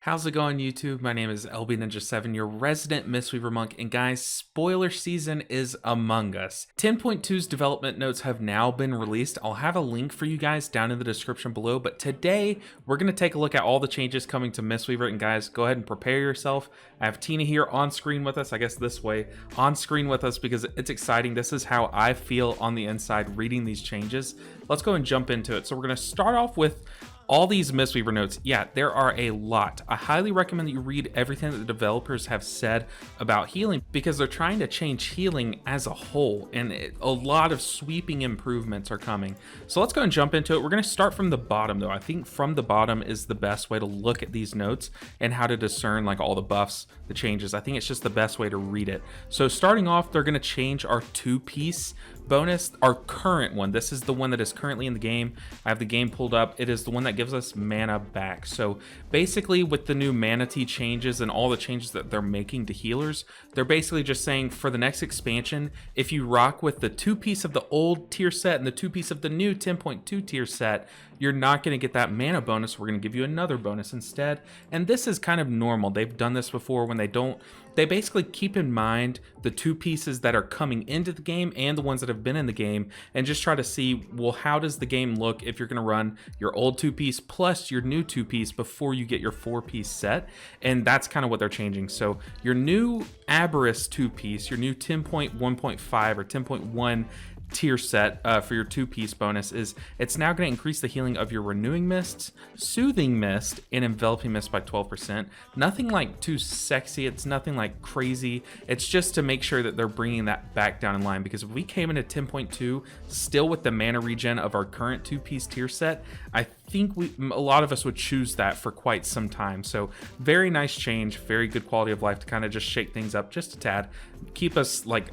How's it going, YouTube? My name is LB Ninja7, your resident Mistweaver monk, and guys, spoiler season is among us. 10.2's development notes have now been released. I'll have a link for you guys down in the description below, but today we're going to take a look at all the changes coming to Mistweaver, and guys, go ahead and prepare yourself. I have Tina here on screen with us, I guess this way, on screen with us because it's exciting. This is how I feel on the inside reading these changes. Let's go and jump into it. So we're going to start off with all these Mistweaver notes. Yeah, there are a lot. I highly recommend that you read everything that the developers have said about healing because they're trying to change healing as a whole, and a lot of sweeping improvements are coming. So let's go and jump into it. We're going to start from the bottom though. I think from the bottom is the best way to look at these notes and how to discern like all the buffs, the changes. I think it's just the best way to read it. So starting off, they're going to change our two-piece bonus, our current one. This is the one that is currently in the game. I have the game pulled up. It is the one that gives us mana back. So basically with the new mana tea changes and all the changes that they're making to healers, they're basically just saying for the next expansion, if you rock with the two-piece of the old tier set and the two-piece of the new 10.2 tier set, you're not going to get that mana bonus. We're going to give you another bonus instead. And this is kind of normal. They've done this before when they basically keep in mind the two pieces that are coming into the game and the ones that have been in the game, and just try to see, well, how does the game look if you're going to run your old two-piece plus your new two-piece before you get your four-piece set. And that's kind of what they're changing. So your new Aberrus two-piece, your new 10.1.5 or 10.1 tier set for your two-piece bonus is it's now going to increase the healing of your Renewing Mists, Soothing Mist, and Enveloping Mist by 12%. Nothing like too sexy. It's nothing like crazy. It's just to make sure that they're bringing that back down in line, because if we came into 10.2 still with the mana regen of our current two-piece tier set, I think a lot of us would choose that for quite some time. So very nice change, very good quality of life to kind of just shake things up just a tad, keep us like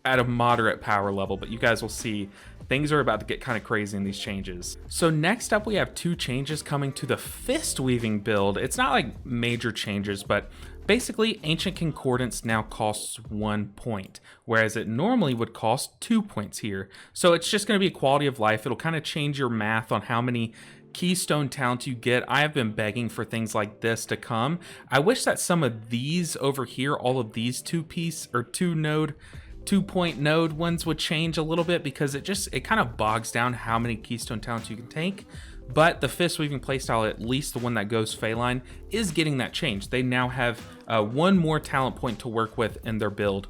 at a moderate power level, but you guys will see things are about to get kind of crazy in these changes. So next up, we have two changes coming to the fist weaving build. It's not like major changes, but basically Ancient Concordance now costs 1 point, whereas it normally would cost 2 points here. So it's just going to be a quality of life. It'll kind of change your math on how many keystone talents you get. I have been begging for things like this to come. I wish that some of these over here, all of these two-piece or two-point node ones would change a little bit, because it kind of bogs down how many keystone talents you can take. But the fist weaving playstyle, at least the one that goes Phaline, is getting that change. They now have one more talent point to work with in their build.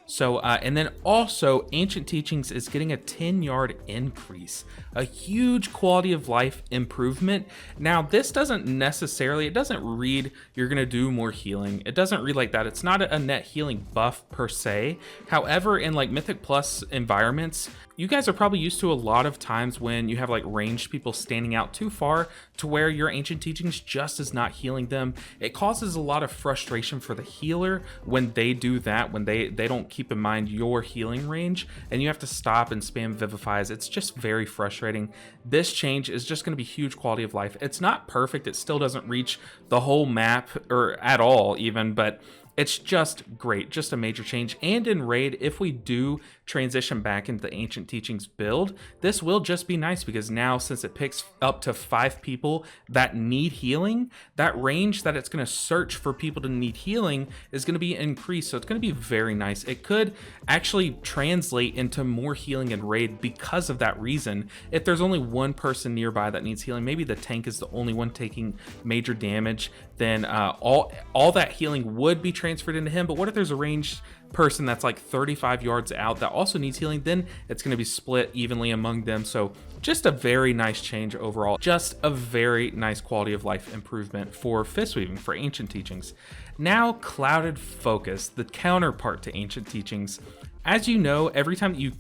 So, and then also Ancient Teachings is getting a 10-yard increase, a huge quality of life improvement. Now, this doesn't necessarily, it doesn't read you're going to do more healing. It doesn't read like that. It's not a net healing buff per se. However, in like Mythic Plus environments, you guys are probably used to a lot of times when you have like ranged people standing out too far to where your Ancient Teachings just is not healing them. It causes a lot of frustration for the healer when they do that, when they don't keep in mind your healing range and you have to stop and spam Vivifies. It's just very frustrating. This change is just going to be huge quality of life. It's not perfect. It still doesn't reach the whole map or at all even, but it's just great, just a major change. And in Raid, if we do transition back into the Ancient Teachings build, this will just be nice, because now since it picks up to 5 people that need healing, that range that it's going to search for people to need healing is going to be increased. So it's going to be very nice. It could actually translate into more healing in Raid because of that reason. If there's only one person nearby that needs healing, maybe the tank is the only one taking major damage, then all that healing would be transferred into him. But what if there's a ranged person that's like 35 yards out that also needs healing? Then it's going to be split evenly among them. So just a very nice change overall. Just a very nice quality of life improvement for fist weaving, for Ancient Teachings. Now, Clouded Focus, the counterpart to Ancient Teachings. As you know, every time you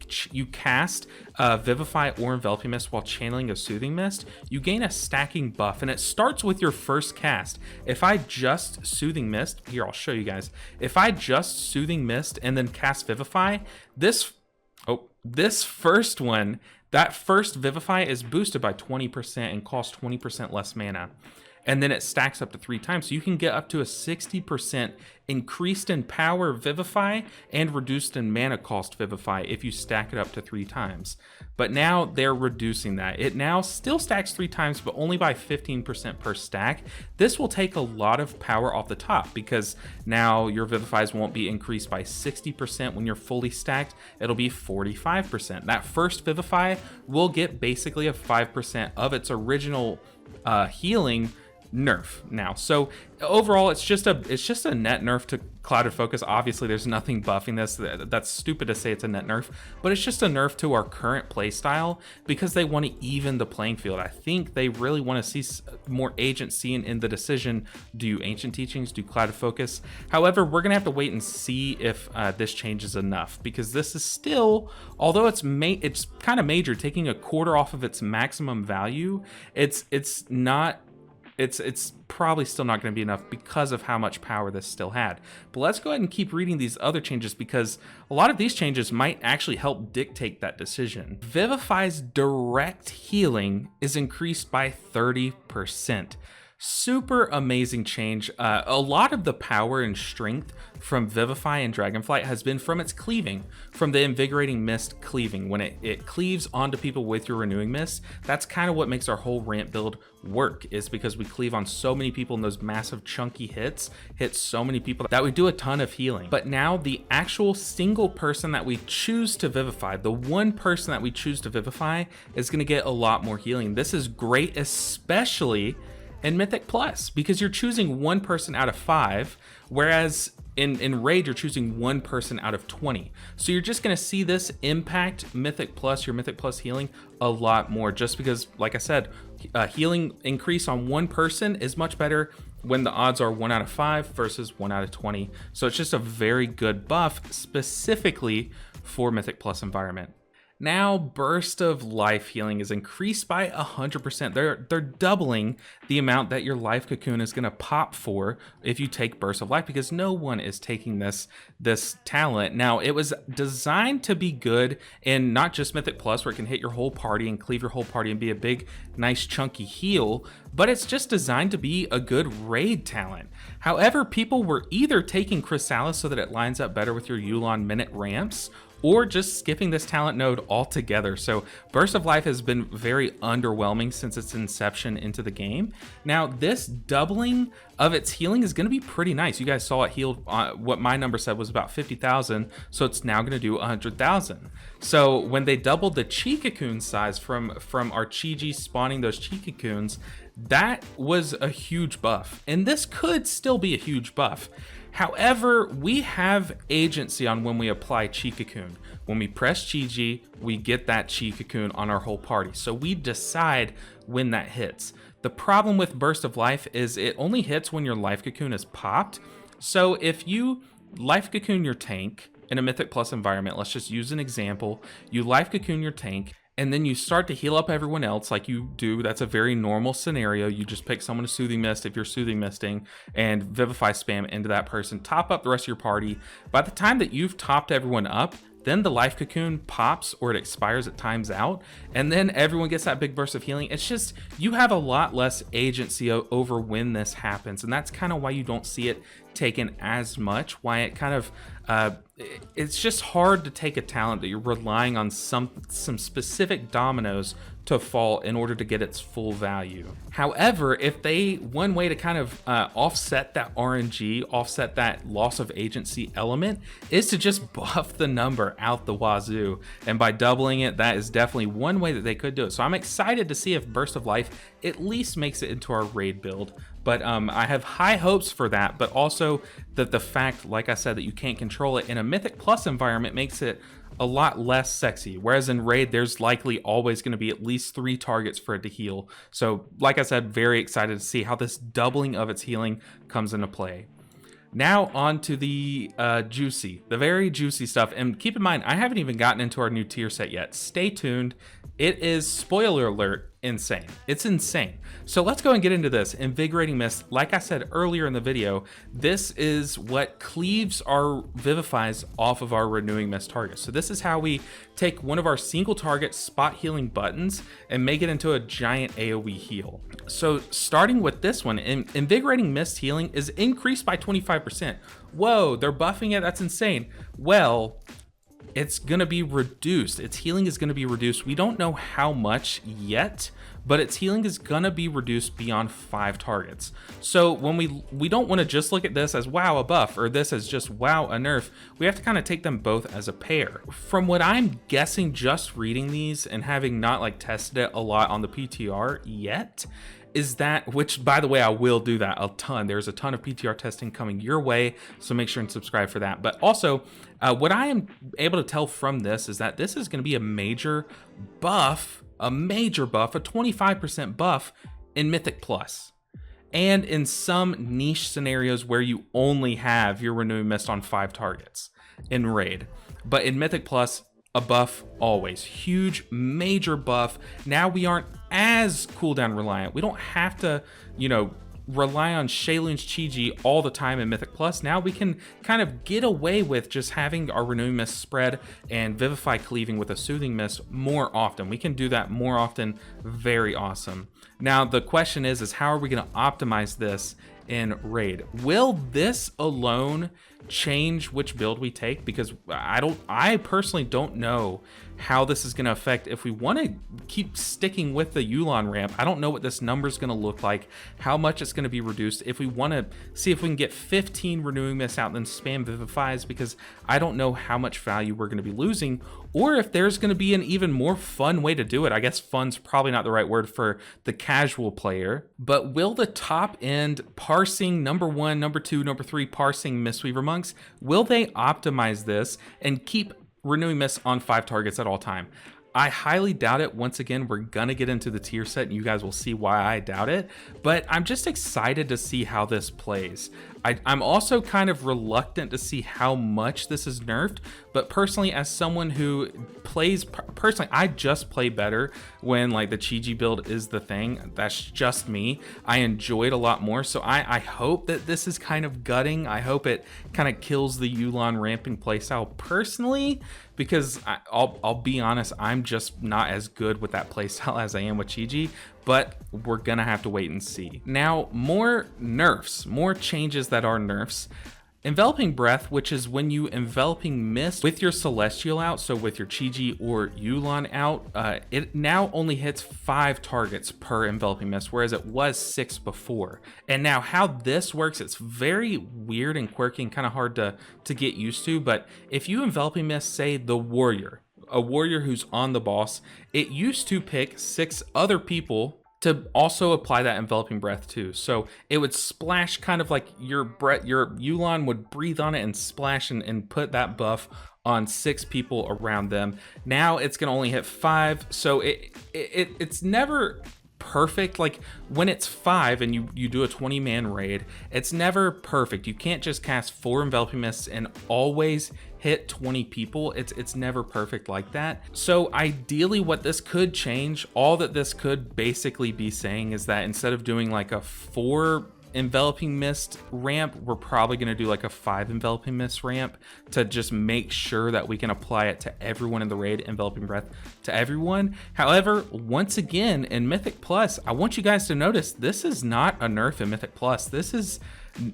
cast Vivify or Enveloping Mist while channeling a Soothing Mist, you gain a stacking buff, and it starts with your first cast. If I just Soothing Mist, here I'll show you guys. If I just Soothing Mist and then cast Vivify, this first one, that first Vivify is boosted by 20% and costs 20% less mana. and then it stacks up to 3 times. So you can get up to a 60% increased in power Vivify and reduced in mana cost Vivify if you stack it up to 3 times. But now they're reducing that. It now still stacks 3 times, but only by 15% per stack. This will take a lot of power off the top because now your Vivifies won't be increased by 60% when you're fully stacked. It'll be 45%. That first Vivify will get basically a 5% of its original healing nerf now. So overall, it's just a net nerf to Clouded Focus. Obviously, there's nothing buffing this. That's stupid to say it's a net nerf, but it's just a nerf to our current playstyle because they want to even the playing field. I think they really want to see more agency in the decision. Do Ancient Teachings, do Clouded Focus? However, we're gonna have to wait and see if this changes enough, because this is still, although it's kind of major, taking a quarter off of its maximum value. It's probably still not going to be enough because of how much power this still had. But let's go ahead and keep reading these other changes, because a lot of these changes might actually help dictate that decision. Vivify's direct healing is increased by 30%. Super amazing change. A lot of the power and strength from Vivify and Dragonflight has been from its cleaving, from the Invigorating Mist cleaving. When it cleaves onto people with your Renewing Mist, that's kind of what makes our whole ramp build work, is because we cleave on so many people, and those massive chunky hits hit so many people that we do a ton of healing. But now the actual single person that we choose to Vivify, the one person that we choose to Vivify, is going to get a lot more healing. This is great, especially in Mythic Plus, because you're choosing one person out of 5, whereas in Raid you're choosing one person out of 20. So you're just gonna see this impact Mythic Plus, your Mythic Plus healing, a lot more, just because, like I said, healing increase on one person is much better when the odds are 1 out of 5 versus 1 out of 20. So it's just a very good buff specifically for Mythic Plus environment. Now, Burst of Life healing is increased by 100%. They're doubling the amount that your Life Cocoon is going to pop for if you take Burst of Life, because no one is taking this talent. Now, it was designed to be good in not just Mythic Plus, where it can hit your whole party and cleave your whole party and be a big, nice, chunky heal, but it's just designed to be a good raid talent. However, people were either taking Chrysalis so that it lines up better with your Yulon minute ramps, or just skipping this talent node altogether. So Burst of Life has been very underwhelming since its inception into the game. Now, this doubling of its healing is going to be pretty nice. You guys saw it healed, what my number said was about 50,000, so it's now going to do 100,000. So when they doubled the Chi Cocoon size from our Chi-Ji spawning those Chi Cocoons, that was a huge buff, and this could still be a huge buff. However, we have agency on when we apply Chi Cocoon. When we press Chi-Ji, we get that Chi Cocoon on our whole party. So we decide when that hits. The problem with Burst of Life is it only hits when your Life Cocoon is popped. So if you Life Cocoon your tank in a Mythic Plus environment, let's just use an example. You Life Cocoon your tank, and then you start to heal up everyone else like you do. That's a very normal scenario. You just pick someone to Soothing Mist if you're Soothing Misting, and Vivify spam into that person, top up the rest of your party. By the time that you've topped everyone up, then the Life Cocoon pops, or it expires, it times out, and then everyone gets that big burst of healing. It's just, you have a lot less agency over when this happens, and that's kind of why you don't see it taken as much, why it kind of it's just hard to take a talent that you're relying on some specific dominoes to fall in order to get its full value. However, if one way to kind of offset that RNG, offset that loss of agency element, is to just buff the number out the wazoo. And by doubling it, that is definitely one way that they could do it. So I'm excited to see if Burst of Life at least makes it into our raid build. But I have high hopes for that, but also that the fact, like I said, that you can't control it in a Mythic Plus environment makes it a lot less sexy. Whereas in Raid, there's likely always going to be at least 3 targets for it to heal. So like I said, very excited to see how this doubling of its healing comes into play. Now on to the very juicy stuff. And keep in mind, I haven't even gotten into our new tier set yet. Stay tuned. It is, spoiler alert, insane. It's insane. So let's go and get into this. Invigorating Mist, like I said earlier in the video, this is what cleaves our vivifies off of our Renewing Mist target. So this is how we take one of our single target spot healing buttons and make it into a giant AoE heal. So starting with this one, Invigorating Mist healing is increased by 25%. Whoa, they're buffing it, that's insane. Well, it's gonna be reduced. Its healing is gonna be reduced. We don't know how much yet, but its healing is gonna be reduced beyond 5 targets. So when we don't wanna just look at this as wow, a buff, or this as just wow, a nerf. We have to kind of take them both as a pair. From what I'm guessing, just reading these and having not like tested it a lot on the PTR yet, is that, which by the way, I will do that a ton. There's a ton of PTR testing coming your way, so make sure and subscribe for that. But also, what I am able to tell from this is that this is gonna be a major buff, a 25% buff in Mythic Plus. And in some niche scenarios where you only have your Renewing Mist on 5 targets in Raid. But in Mythic Plus, a buff always. Huge, major buff. Now we aren't as cooldown reliant. We don't have to, you know, rely on Shaylun's Chi-Ji all the time in Mythic Plus. Now we can kind of get away with just having our Renewing Mist spread and Vivify cleaving with a Soothing Mist more often. We can do that more often. Very awesome. Now the question is how are we going to optimize this in Raid? Will this alone change which build we take? Because I personally don't know how this is going to affect if we want to keep sticking with the Yu'lon ramp. I don't know what this number is going to look like, how much it's going to be reduced. If we want to see if we can get 15 Renewing Mists out and then spam Vivifies, because I don't know how much value we're going to be losing, or if there's going to be an even more fun way to do it. I guess fun's probably not the right word for the casual player, but will the top end parsing number 1, number 2, number 3 parsing Mistweaver monks, will they optimize this and keep Renewing Mist on 5 targets at all time? I highly doubt it. Once again, we're gonna get into the tier set and you guys will see why I doubt it, but I'm just excited to see how this plays. I'm also kind of reluctant to see how much this is nerfed, but personally, as someone who plays, personally, I just play better when like the Chi-Ji build is the thing. That's just me. I enjoy it a lot more, so I hope that this is kind of gutting. I hope it kind of kills the Yu'lon ramping playstyle personally, because I'll be honest, I'm just not as good with that playstyle as I am with Chi-Ji, but we're gonna have to wait and see. Now, more nerfs, more changes that are nerfs. Enveloping Breath, which is when you Enveloping Mist with your Celestial out, so with your Chi-Ji or Yu'lon out, it now only hits 5 targets per Enveloping Mist, whereas it was 6 before. And now how this works, it's very weird and quirky and kind of hard to get used to, but if you Enveloping Mist, say the Warrior, a warrior who's on the boss, it used to pick 6 other people to also apply that Enveloping Breath too. So it would splash, kind of like your Yu'lon would breathe on it and splash and put that buff on 6 people around them. Now it's gonna only hit 5, so it's never perfect. Like when it's 5 and you do a 20-man raid, it's never perfect. You can't just cast 4 Enveloping Mists and always hit 20 people. It's never perfect like that. So ideally what this could change, all that this could basically be saying is that instead of doing like a 4 Enveloping Mist ramp, we're probably going to do like a 5 Enveloping Mist ramp to just make sure that we can apply it to everyone in the raid, Enveloping Breath to everyone. However, once again, in Mythic Plus, I want you guys to notice this is not a nerf in Mythic Plus. This is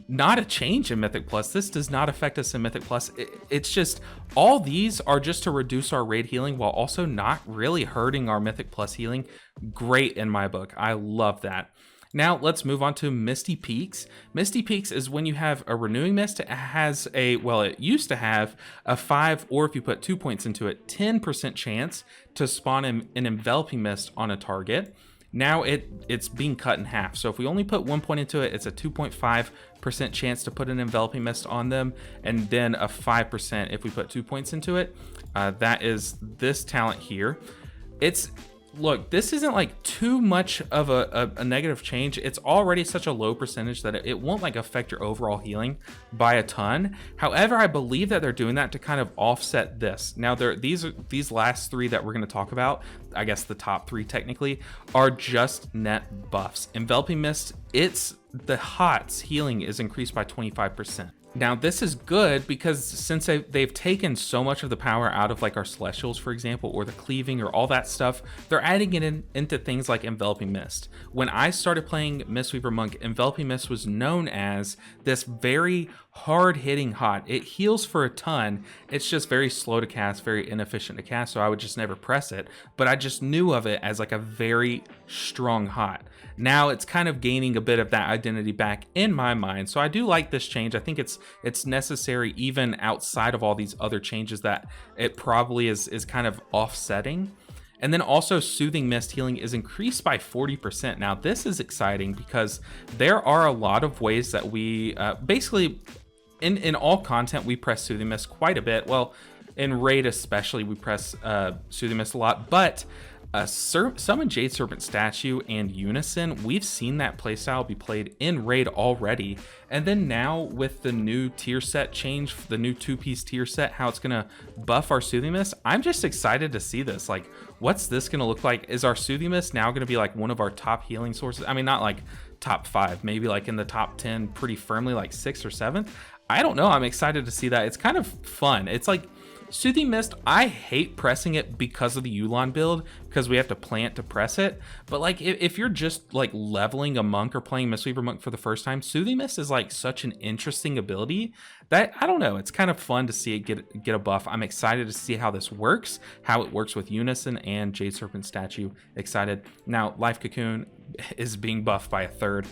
not a change in Mythic Plus. This does not affect us in Mythic Plus. It's just, all these are just to reduce our raid healing while also not really hurting our Mythic Plus healing. Great in my book. I love that. Now let's move on to Misty Peaks. Misty Peaks is when you have a Renewing Mist. It has a, well, it used to have a 5, or if you put 2 points into it, 10% chance to spawn an Enveloping Mist on a target. Now it's being cut in half. So if we only put 1 point into it, it's a 2.5% chance to put an Enveloping Mist on them, and then a 5% if we put 2 points into it. That is this talent here. look, this isn't like too much of a negative change. It's already such a low percentage that it won't like affect your overall healing by a ton. However, I believe that they're doing that to kind of offset this. Now, these last three that we're going to talk about, I guess the top three technically, are just net buffs. Enveloping Mist, the HOTS healing is increased by 25%. Now, this is good because since they've taken so much of the power out of like our Celestials, for example, or the cleaving or all that stuff, they're adding it into things like Enveloping Mist. When I started playing Mistweaver Monk, Enveloping Mist was known as this very hard-hitting hot. It heals for a ton. It's just very slow to cast, very inefficient to cast, so I would just never press it. But I just knew of it as like a very strong hot. Now it's kind of gaining a bit of that identity back in my mind. So I do like this change. I think it's necessary even outside of all these other changes that it probably is kind of offsetting. And then also Soothing Mist healing is increased by 40%. Now this is exciting because there are a lot of ways that we basically in all content we press Soothing Mist quite a bit. Well, in Raid especially we press Soothing Mist a lot, but Summon Jade Serpent Statue and Unison, we've seen that playstyle be played in Raid already. And then now with the new tier set change, the new 2-piece tier set, how it's gonna buff our Soothing Mist, I'm just excited to see this. Like, what's this gonna look like? Is our Soothing Mist now gonna be like one of our top healing sources? I mean, not like top 5, maybe like in the top 10 pretty firmly, like 6th or 7th. I don't know, I'm excited to see that. It's kind of fun. It's like, Soothing Mist, I hate pressing it because of the Yulon build, because we have to plant to press it. But like if you're just like leveling a monk or playing Mistweaver Monk for the first time, Soothing Mist is like such an interesting ability that, I don't know, it's kind of fun to see it get a buff. I'm excited to see how this works, how it works with Unison and Jade Serpent Statue. Excited. Now, Life Cocoon is being buffed by a third.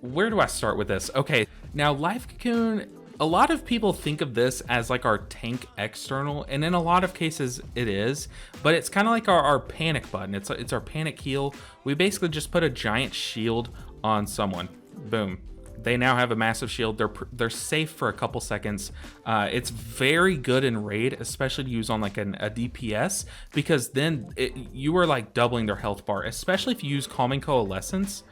Where do I start with this? Okay, now Life Cocoon, a lot of people think of this as like our tank external, and in a lot of cases it is, but it's kind of like our panic button. It's our panic heal. We basically just put a giant shield on someone. Boom. They now have a massive shield. They're safe for a couple seconds. It's very good in Raid, especially to use on like a DPS, because then you are like doubling their health bar, especially if you use Calming Coalescence.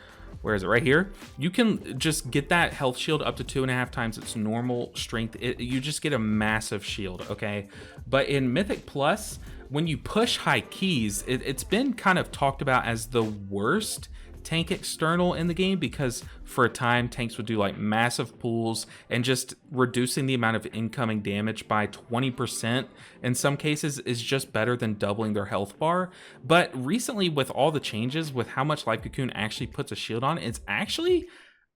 Where is it? Right here. You can just get that health shield up to 2.5 times its normal strength. You just get a massive shield, okay? But in Mythic Plus, when you push high keys, it's been kind of talked about as the worst tank external in the game, because for a time tanks would do like massive pulls and just reducing the amount of incoming damage by 20% in some cases is just better than doubling their health bar. But recently, with all the changes with how much Life Cocoon actually puts a shield on, it's actually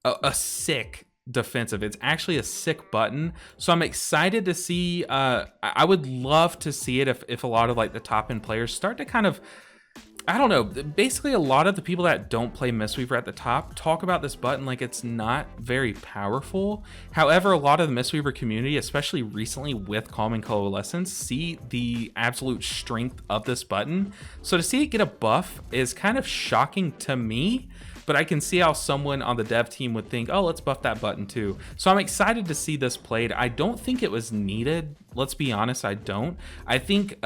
a sick defensive. It's actually a sick button. So I'm excited to see, I would love to see it if a lot of like the top end players start to kind of, I don't know, basically a lot of the people that don't play Mistweaver at the top talk about this button like it's not very powerful. However, a lot of the Mistweaver community, especially recently with Calming Coalescence, see the absolute strength of this button. So to see it get a buff is kind of shocking to me, but I can see how someone on the dev team would think, oh, let's buff that button too. So I'm excited to see this played. I don't think it was needed. Let's be honest, I don't. I think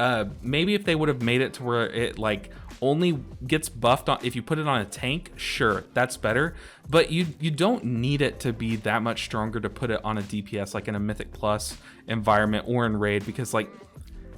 maybe if they would have made it to where it like only gets buffed on if you put it on a tank, sure, that's better. But you don't need it to be that much stronger to put it on a DPS like in a Mythic Plus environment or in Raid, because like,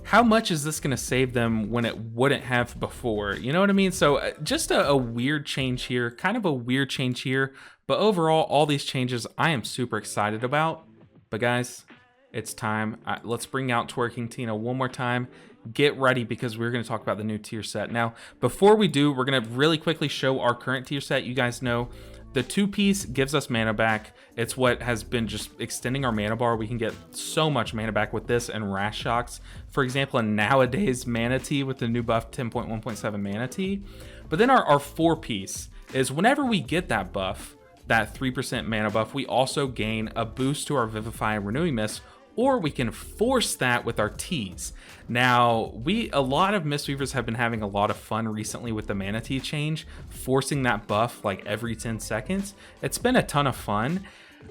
how much is this going to save them when it wouldn't have before? You know what I mean? So just a weird change here, kind of a weird change here. But overall, all these changes I am super excited about. But guys, it's time. Let's bring out Twerking Tina one more time. Get ready, because we're going to talk about the new tier set. Now, before we do, we're going to really quickly show our current tier set. You guys know the 2-piece gives us mana back. It's what has been just extending our mana bar. We can get so much mana back with this and Rash Shocks. For example, in nowadays Mana Tea with the new buff 10.1.7 Mana Tea. But then our 4-piece is whenever we get that buff, that 3% mana buff, we also gain a boost to our Vivify and Renewing Mist, or we can force that with our teas. Now, a lot of Mistweavers have been having a lot of fun recently with the Mana Tea change, forcing that buff like every 10 seconds. It's been a ton of fun,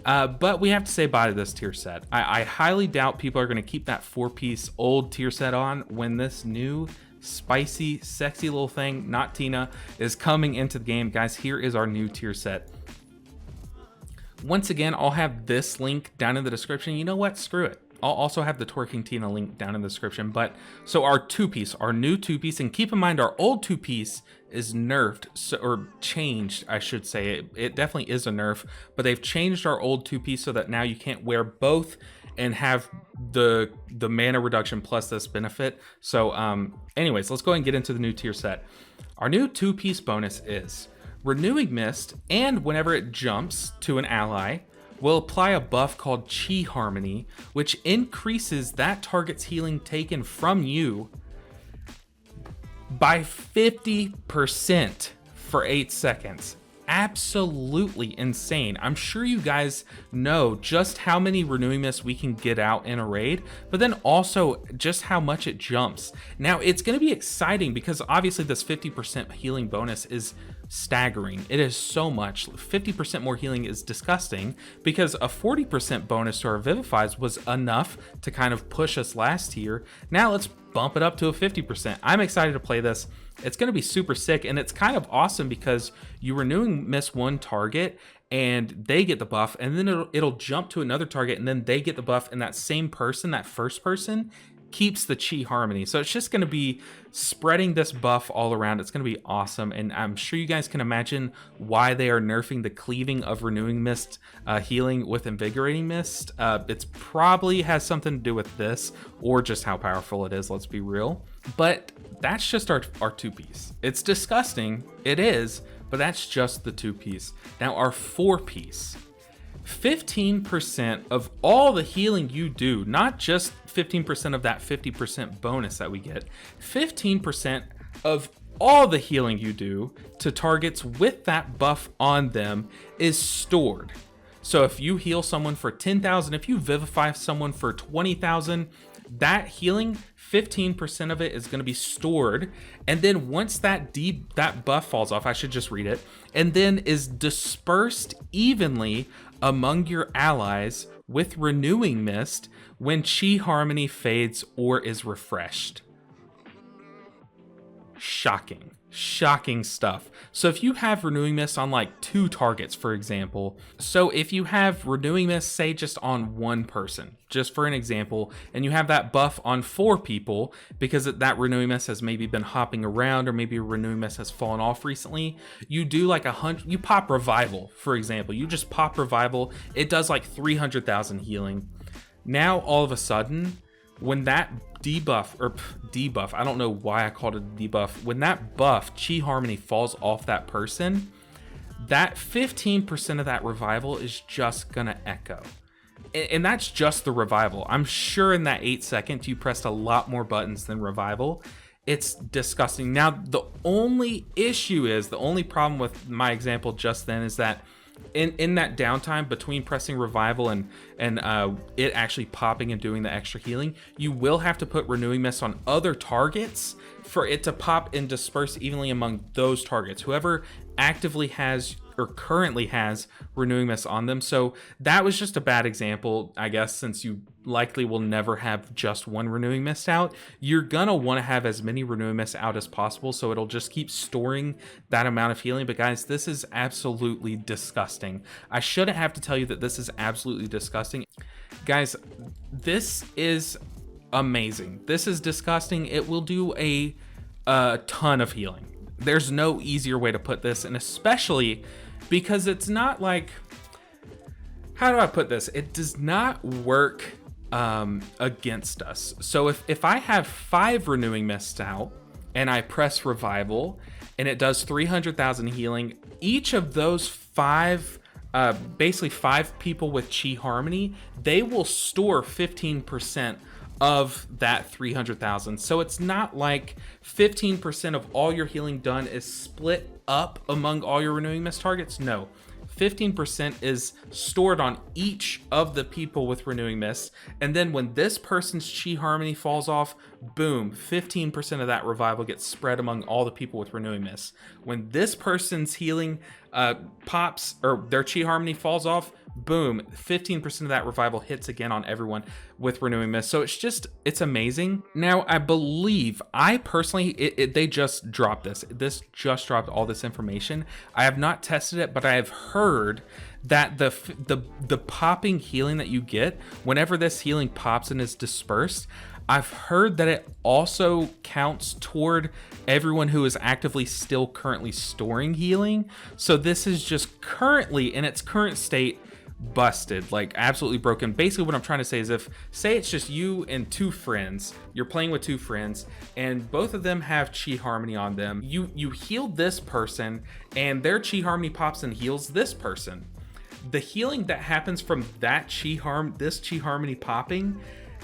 but we have to say bye to this tier set. I highly doubt people are going to keep that 4-piece old tier set on when this new spicy, sexy little thing, not Tina, is coming into the game. Guys, here is our new tier set. Once again, I'll have this link down in the description. You know what? Screw it. I'll also have the Twerking Tina link down in the description. But so our two-piece, our new two-piece, and keep in mind our old two-piece is nerfed, so, or changed, I should say. It definitely is a nerf, but they've changed our old two-piece so that now you can't wear both and have the mana reduction plus this benefit. So anyways, let's go ahead and get into the new tier set. Our new two-piece bonus is Renewing Mist, and whenever it jumps to an ally, will apply a buff called Chi Harmony, which increases that target's healing taken from you by 50% for 8 seconds. Absolutely insane. I'm sure you guys know just how many Renewing Mists we can get out in a raid, but then also just how much it jumps. Now, it's going to be exciting because obviously this 50% healing bonus is staggering. It is so much. 50% more healing is disgusting because a 40% bonus to our Vivifies was enough to kind of push us last year. Now let's bump it up to a 50%. I'm excited to play this. It's going to be super sick, and it's kind of awesome because you Renewing Mist one target and they get the buff, and then it'll jump to another target and then they get the buff, and that same person, that first person, keeps the Chi Harmony. So it's just going to be spreading this buff all around. It's going to be awesome, and I'm sure you guys can imagine why they are nerfing the cleaving of Renewing Mist healing with Invigorating Mist. It's probably has something to do with this, or just how powerful it is, let's be real. But that's just our two-piece. It's disgusting, it is, but that's just the two-piece. Now our four-piece. 15% of all the healing you do, not just 15% of that 50% bonus that we get, 15% of all the healing you do to targets with that buff on them is stored. So if you heal someone for 10,000, if you Vivify someone for 20,000, that healing, 15% of it is going to be stored, and then once that buff falls off, I should just read it, and then is dispersed evenly among your allies with Renewing Mist when Chi Harmony fades or is refreshed. Shocking. Shocking stuff. So if you have Renewing Mist on like 2 targets, for example, so if you have Renewing Mist, say just on 1 person, just for an example, and you have that buff on 4 people because that Renewing Mist has maybe been hopping around, or maybe a Renewing Mist has fallen off recently, you do like 100, you pop Revival, for example, you just pop Revival, it does like 300,000 healing. Now all of a sudden, when that debuff, I don't know why I called it a debuff, when that buff, Chi Harmony, falls off that person, that 15% of that revival is just gonna echo. And that's just the revival. I'm sure in that 8 seconds you pressed a lot more buttons than revival. It's disgusting. Now, the only issue is, the only problem with my example just then is that in that downtime between pressing revival and it actually popping and doing the extra healing, you will have to put Renewing Mist on other targets for it to pop and disperse evenly among those targets, whoever actively has or currently has Renewing Mist on them. So that was just a bad example, I guess, since you likely will never have just one Renewing Mist out. You're gonna want to have as many Renewing Mists out as possible, so it'll just keep storing that amount of healing. But guys, this is absolutely disgusting. I shouldn't have to tell you that this is absolutely disgusting. Guys, this is amazing. This is disgusting. It will do a ton of healing. There's no easier way to put this, and especially because it's not like, how do I put this? It does not work against us. So if I have 5 Renewing Mists out and I press Revival and it does 300,000 healing, each of those 5, basically 5 people with Chi Harmony, they will store 15% of that 300,000. So it's not like 15% of all your healing done is split up among all your Renewing Mist targets. No, 15% is stored on each of the people with Renewing Mist, and then when this person's Chi Harmony falls off, boom, 15% of that revival gets spread among all the people with Renewing Mist. When this person's healing pops, or their Chi Harmony falls off, boom, 15% of that revival hits again on everyone with Renewing Mist. So it's amazing. Now, I believe, I personally, they just dropped this. This just dropped all this information. I have not tested it, but I have heard that the popping healing that you get whenever this healing pops and is dispersed, I've heard that it also counts toward everyone who is actively still currently storing healing. So this is just currently, in its current state, busted, like absolutely broken. Basically what I'm trying to say is, if say it's just you and two friends, you're playing with two friends and both of them have Chi Harmony on them, you heal this person and their Chi Harmony pops and heals this person. The healing that happens from that this Chi Harmony popping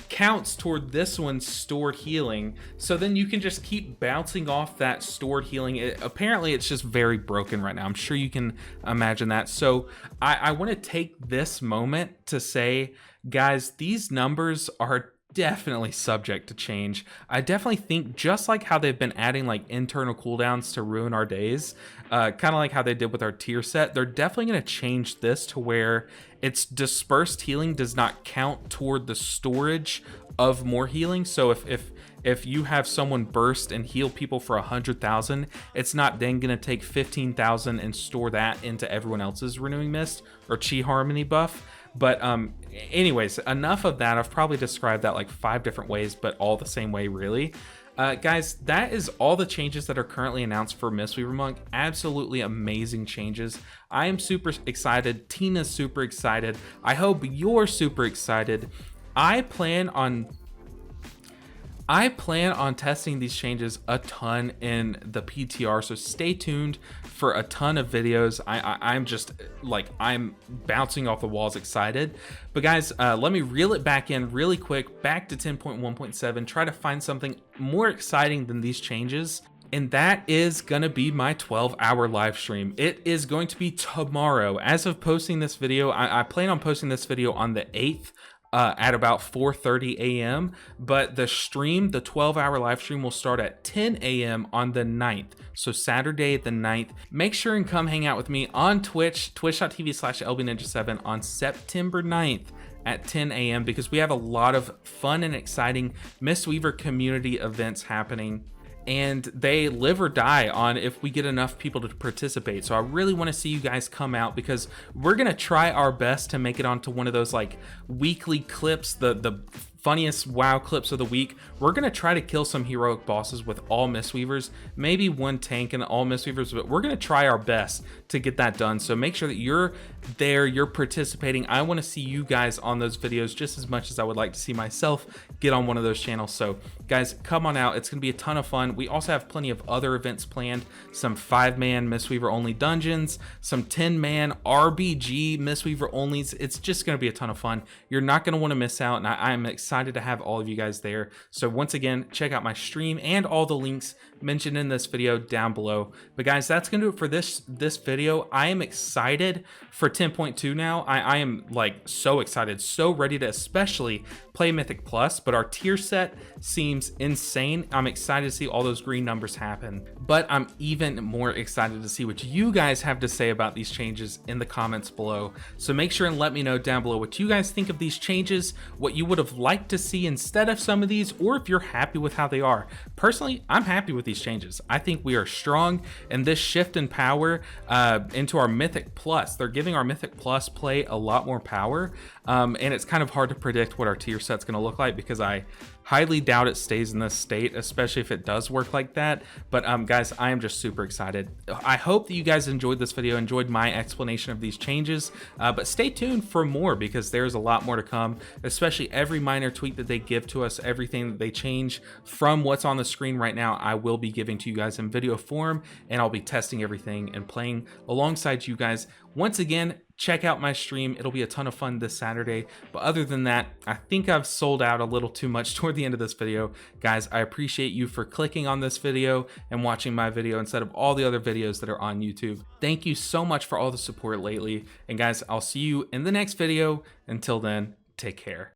counts toward this one's stored healing. So then you can just keep bouncing off that stored healing. Apparently it's just very broken right now. I'm sure you can imagine that. So I want to take this moment to say, guys, these numbers are definitely subject to change. I definitely think, just like how they've been adding like internal cooldowns to ruin our days, kind of like how they did with our tier set, they're definitely going to change this to where its dispersed healing does not count toward the storage of more healing. So if you have someone burst and heal people for 100,000, it's not then going to take 15,000 and store that into everyone else's Renewing Mist or Chi Harmony buff. But anyways, enough of that. I've probably described that like 5 different ways, but all the same way, really. Guys, that is all the changes that are currently announced for Mistweaver Monk. Absolutely amazing changes. I am super excited. Tina's super excited. I hope you're super excited. I plan on testing these changes a ton in the PTR, so stay tuned for a ton of videos. I'm just like, I'm bouncing off the walls excited. But guys, let me reel it back in really quick, back to 10.1.7, try to find something more exciting than these changes. And that is gonna be my 12-hour live stream. It is going to be tomorrow. As of posting this video, I plan on posting this video on the 8th, at about 4:30 a.m. But the stream, the 12-hour live stream, will start at 10 a.m. on the 9th. So Saturday the 9th. Make sure and come hang out with me on Twitch, twitch.tv/lbninja7 on September 9th at 10 a.m. because we have a lot of fun and exciting Mistweaver community events happening. And they live or die on if we get enough people to participate. So I really want to see you guys come out, because we're going to try our best to make it onto one of those like weekly clips, the funniest WoW clips of the week. We're going to try to kill some heroic bosses with all Mistweavers, maybe one tank and all Mistweavers, but we're going to try our best to get that done. So make sure that you're there, you're participating. I want to see you guys on those videos just as much as I would like to see myself get on one of those channels. So guys, come on out. It's going to be a ton of fun. We also have plenty of other events planned, some 5-man Mistweaver only dungeons, some 10-man RBG Mistweaver onlys. It's just going to be a ton of fun. You're not going to want to miss out, and I'm excited to have all of you guys there. So once again, check out my stream and all the links mentioned in this video down below. But guys, that's gonna do it for this video. I am excited for 10.2 now. I am like so excited, so ready to especially play Mythic Plus, but our tier set seems insane. I'm excited to see all those green numbers happen, but I'm even more excited to see what you guys have to say about these changes in the comments below. So make sure and let me know down below what you guys think of these changes, what you would have liked to see instead of some of these, or if you're happy with how they are. Personally, I'm happy with these changes. I think we are strong, and this shift in power into our Mythic Plus, they're giving our Mythic Plus play a lot more power, and it's kind of hard to predict what our tier set's going to look like, because I highly doubt it stays in this state, especially if it does work like that. But guys, I am just super excited. I hope that you guys enjoyed this video, enjoyed my explanation of these changes, but stay tuned for more, because there's a lot more to come, especially every minor tweak that they give to us, everything that they change from what's on the screen right now, I will be giving to you guys in video form, and I'll be testing everything and playing alongside you guys. Once again, check out my stream. It'll be a ton of fun this Saturday. But other than that, I think I've sold out a little too much toward the end of this video. Guys, I appreciate you for clicking on this video and watching my video instead of all the other videos that are on YouTube. Thank you so much for all the support lately. And guys, I'll see you in the next video. Until then, take care.